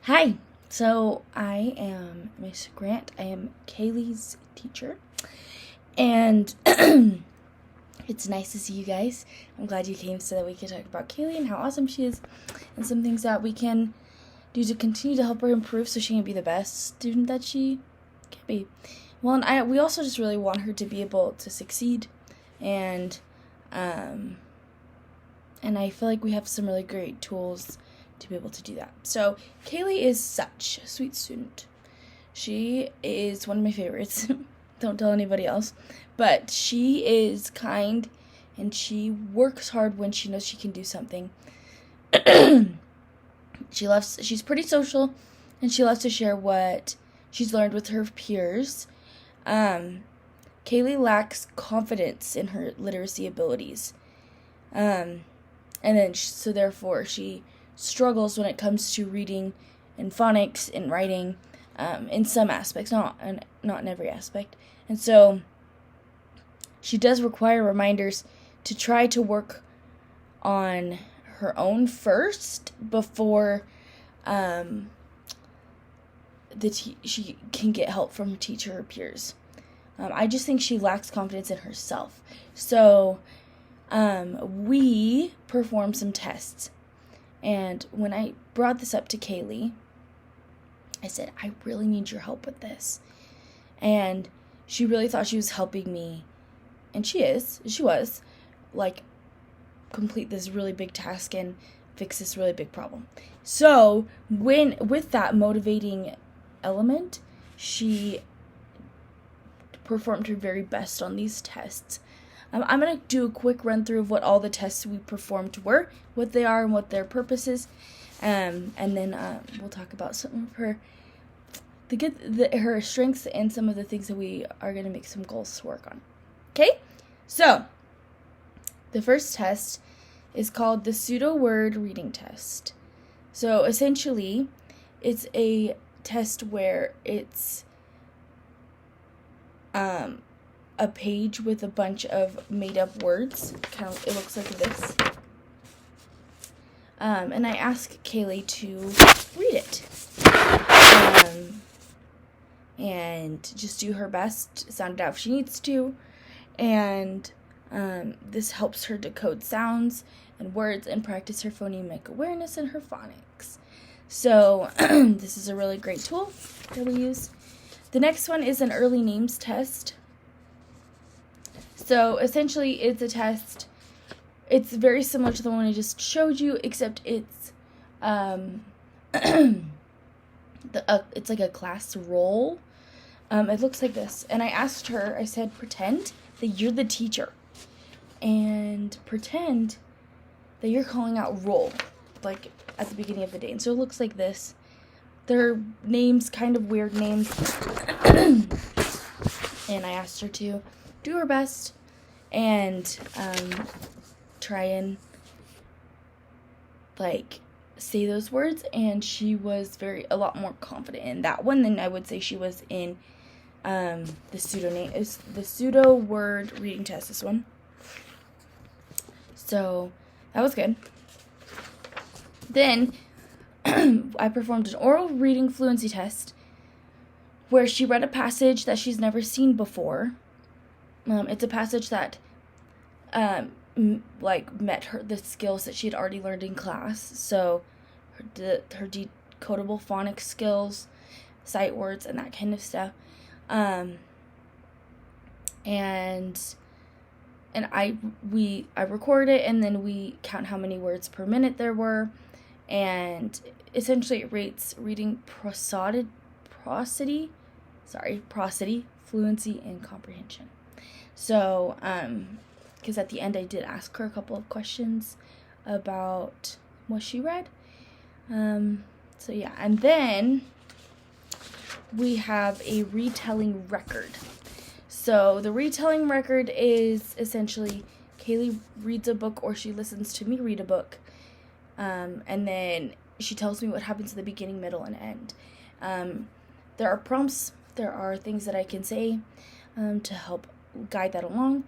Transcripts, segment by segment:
Hi, so I am Miss Grant. I am Kaylee's teacher, and it's nice to see you guys. I'm glad you came so that we can talk about Kaylee and how awesome she is, and some things that we can do to continue to help her improve so she can be the best student that she can be. Well, and we also just really want her to be able to succeed, and I feel like we have some really great tools to be able to do that. So Kaylee is such a sweet student. She is one of my favorites. Don't tell anybody else. But she is kind and she works hard when she knows she can do something. She's pretty social and she loves to share what she's learned with her peers. Kaylee lacks confidence in her literacy abilities. So therefore she struggles when it comes to reading and phonics and writing, in some aspects, not in every aspect. And so she does require reminders to try to work on her own first before she can get help from her teacher or peers. I just think she lacks confidence in herself. So we performed some tests. And when I brought this up to Kaylee, I said, I really need your help with this. And she really thought she was helping me. And she was, like, complete this really big task and fix this really big problem. So, with that motivating element, she performed her very best on these tests. I'm going to do a quick run through of what all the tests we performed were, what they are, and what their purpose is. And then we'll talk about some of her her strengths and some of the things that we are going to make some goals to work on. Okay? So, the first test is called the pseudo-word reading test. So, essentially, it's a test where it's a page with a bunch of made-up words. It looks like this. And I asked Kaylee to read it. And just do her best, sound it out if she needs to. And this helps her decode sounds and words and practice her phonemic awareness and her phonics. So this is a really great tool that we use. The next one is an early names test. So essentially it's a test. It's very similar to the one I just showed you, except it's it's like a class role. It looks like this. And I asked her, I said, pretend that you're the teacher. And pretend that you're calling out roll, like at the beginning of the day. And so it looks like this. They're names, kind of weird names. And I asked her to do her best and try and say those words, and she was a lot more confident in that one than I would say she was in the pseudo word reading test, this one. So that was good. Then I performed an oral reading fluency test where she read a passage that she's never seen before. It's a passage that met the skills that she had already learned in class. So her decodable phonics skills, sight words, and that kind of stuff. And I record it, and then we count how many words per minute there were, and essentially it rates reading prosody, fluency, and comprehension. So, because at the end I did ask her a couple of questions about what she read. So yeah, and then we have a retelling record. So the retelling record is essentially Kaylee reads a book or she listens to me read a book, and then she tells me what happens at the beginning, middle, and end. There are prompts, there are things that I can say to help guide that along,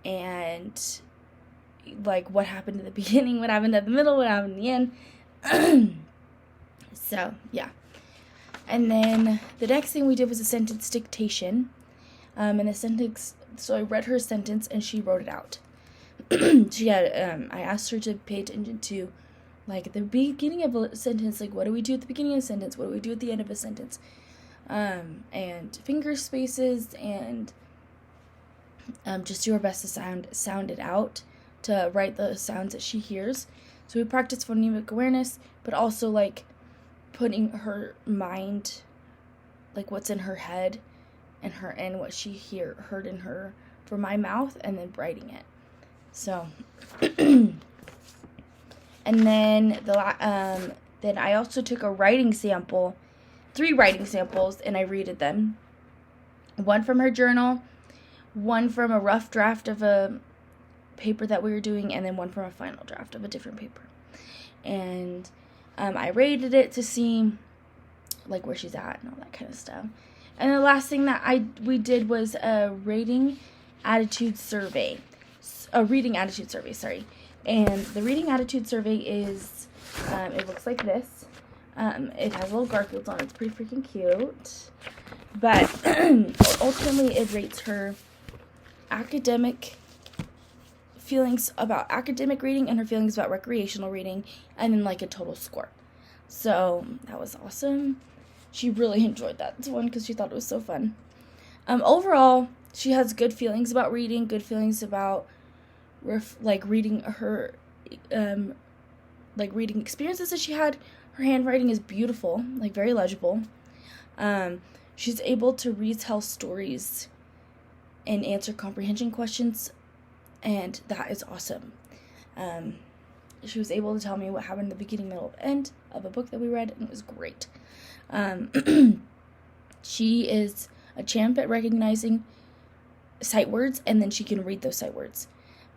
and like what happened at the beginning, what happened at the middle, what happened at the end. So, yeah. And then the next thing we did was a sentence dictation. And the sentence, so I read her sentence and she wrote it out. She had, I asked her to pay attention to, like, the beginning of a sentence, like, what do we do at the beginning of a sentence? What do we do at the end of a sentence? And finger spaces, and just do her best to sound it out, to write the sounds that she hears. So we practiced phonemic awareness, but also, like, putting her mind, like, what's in her head and what she heard in her from my mouth, and then writing it. So, and then then I also took a writing sample, 3 writing samples, and I rated them. One from her journal, one from a rough draft of a paper that we were doing, and then one from a final draft of a different paper. And I rated it to see, like, where she's at and all that kind of stuff. And the last thing that we did was a reading attitude survey, sorry. And the reading attitude survey is, it looks like this. It has little Garfields on it. It's pretty freaking cute. But ultimately, it rates her academic feelings about academic reading and her feelings about recreational reading, and then, like, a total score. So that was awesome. She really enjoyed that one because she thought it was so fun. Overall, she has good feelings about reading, good feelings about reading her, reading experiences that she had. Her handwriting is beautiful, like, very legible. She's able to retell stories and answer comprehension questions, and that is awesome. She was able to tell me what happened in the beginning, middle, and end of a book that we read, and it was great. She is a champ at recognizing sight words, and then she can read those sight words.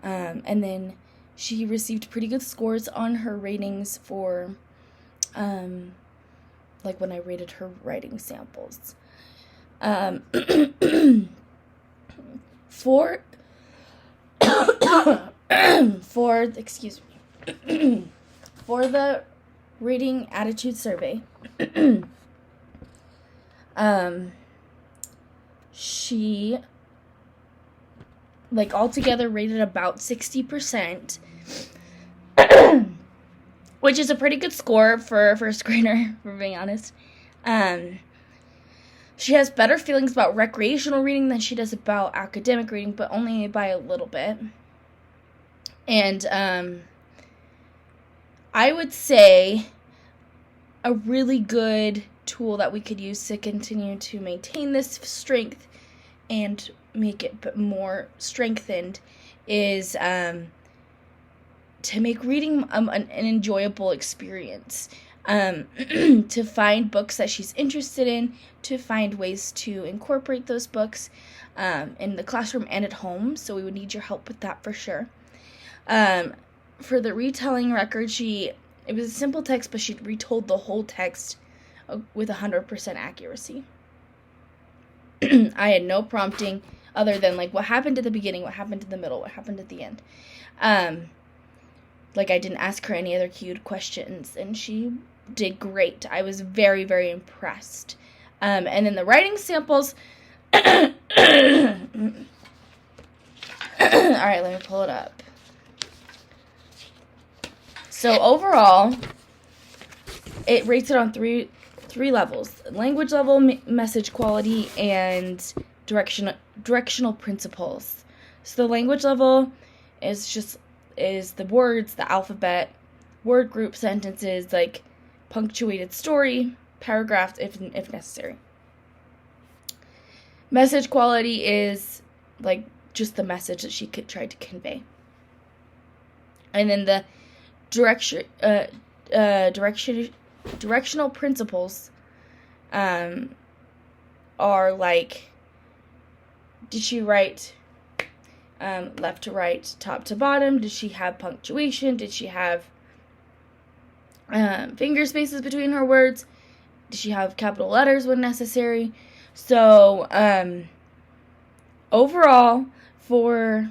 And then she received pretty good scores on her ratings for, like, when I rated her writing samples. For the reading attitude survey, she, like, altogether rated about 60%, which is a pretty good score for a first grader, for being honest. She has better feelings about recreational reading than she does about academic reading, but only by a little bit. And I would say a really good tool that we could use to continue to maintain this strength and make it more strengthened is to make reading an enjoyable experience. To find books that she's interested in, to find ways to incorporate those books in the classroom and at home. So we would need your help with that for sure. For the retelling record, it was a simple text, but she retold the whole text with 100% accuracy. I had no prompting other than, like, what happened at the beginning, what happened in the middle, what happened at the end. Like, I didn't ask her any other cued questions, and she did great. I was very, very impressed. And then the writing samples. All right, let me pull it up. So overall, it rates it on three levels: language level, message quality, and directional principles. So the language level is the words, the alphabet, word group, sentences, like punctuated story, paragraphs if necessary. Message quality is, like, just the message that she could try to convey. And then the directional principles are, like, did she write left to right, top to bottom? Did she have punctuation? Did she have finger spaces between her words? Did she have capital letters when necessary? So overall, for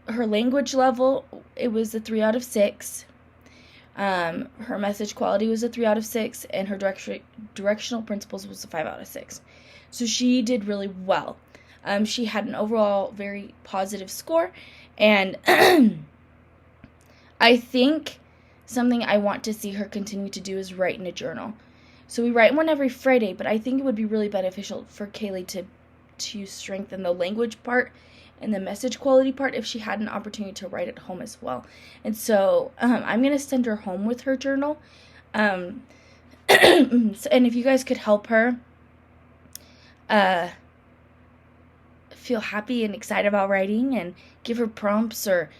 her language level, it was a 3 out of 6. Her message quality was a 3 out of 6, and her directional principles was a 5 out of 6. So she did really well. She had an overall very positive score, and I think something I want to see her continue to do is write in a journal. So we write one every Friday, but I think it would be really beneficial for Kaylee to strengthen the language part and the message quality part if she had an opportunity to write at home as well. And so I'm going to send her home with her journal. And if you guys could help her feel happy and excited about writing and give her prompts or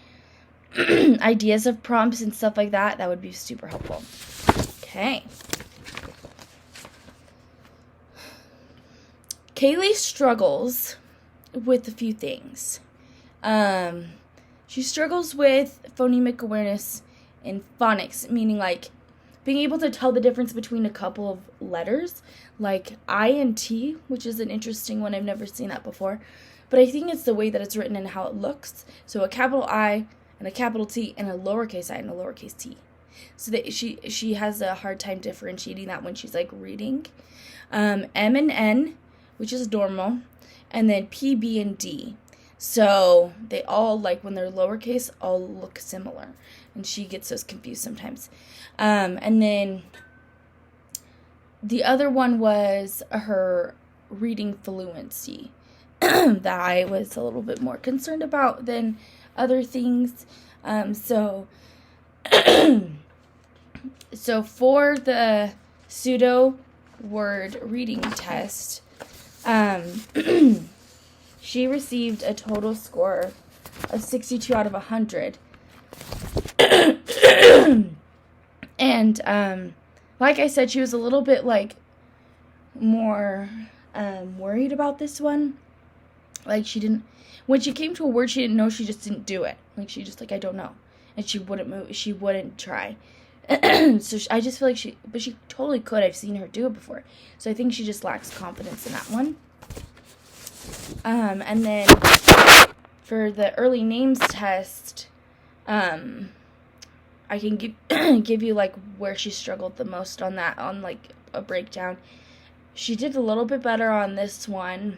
ideas of prompts and stuff like that, that would be super helpful. Okay. Kaylee struggles with a few things. She struggles with phonemic awareness and phonics, meaning like being able to tell the difference between a couple of letters, like I and T, which is an interesting one. I've never seen that before. But I think it's the way that it's written and how it looks. So a capital I and a capital T and a lowercase I and a lowercase t. So that she has a hard time differentiating that when she's like reading. M and N, which is normal, and then P, B, and D. So they all, like when they're lowercase, all look similar. And she gets those confused sometimes. And then the other one was her reading fluency that I was a little bit more concerned about than other things. So for the pseudo word reading test, she received a total score of 62 out of 100. And like I said, she was a little bit like more worried about this one. Like when she came to a word she didn't know, she just didn't do it. Like she just like, I don't know. And she wouldn't move, she wouldn't try. So I just feel like she totally could. I've seen her do it before. So I think she just lacks confidence in that one. And then for the early names test, I can give you like where she struggled the most on that, on like a breakdown. She did a little bit better on this one.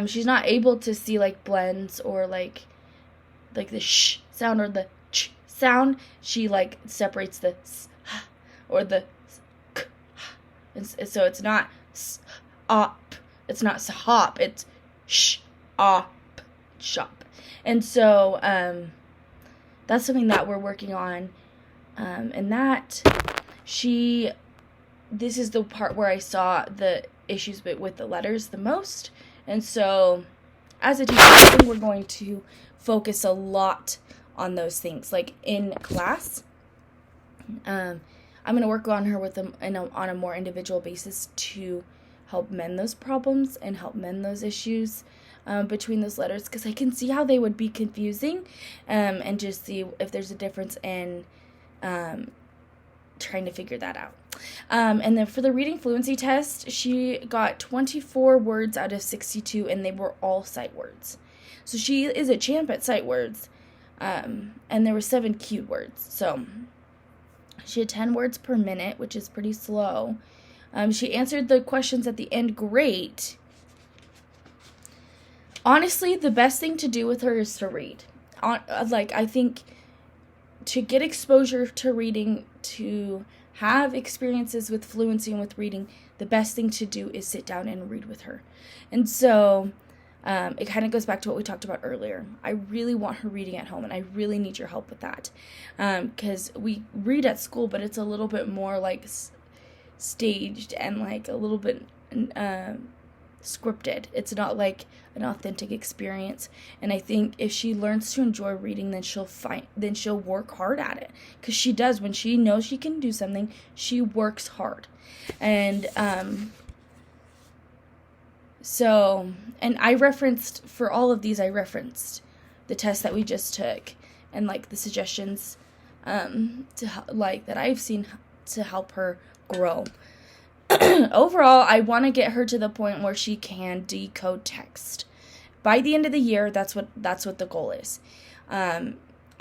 She's not able to see like blends or like the sh sound or the ch sound. She like separates the s or the k, and so it's not s op, it's not hop, it's sh op shop. And so that's something that we're working on, and that this is the part where I saw the issues with the letters the most. And so as a teacher, I think we're going to focus a lot on those things. Like in class, I'm going to work on her on a more individual basis to help mend those problems and help mend those issues between those letters, because I can see how they would be confusing, and just see if there's a difference in trying to figure that out. And then for the reading fluency test, she got 24 words out of 62, and they were all sight words. So she is a champ at sight words, and there were 7 cued words. So she had 10 words per minute, which is pretty slow. She answered the questions at the end great. Honestly, the best thing to do with her is to read. I think to get exposure to reading, to have experiences with fluency and with reading, the best thing to do is sit down and read with her. And so it kind of goes back to what we talked about earlier. I really want her reading at home, and I really need your help with that. Because we read at school, but it's a little bit more like staged and like a little bit scripted. It's not like an authentic experience. And I think if she learns to enjoy reading, then she'll work hard at it, because she does. When she knows she can do something, she works hard. And and I referenced, for all of these, I referenced the test that we just took and like the suggestions that I've seen to help her grow. Overall, I want to get her to the point where she can decode text. By the end of the year, that's what the goal is.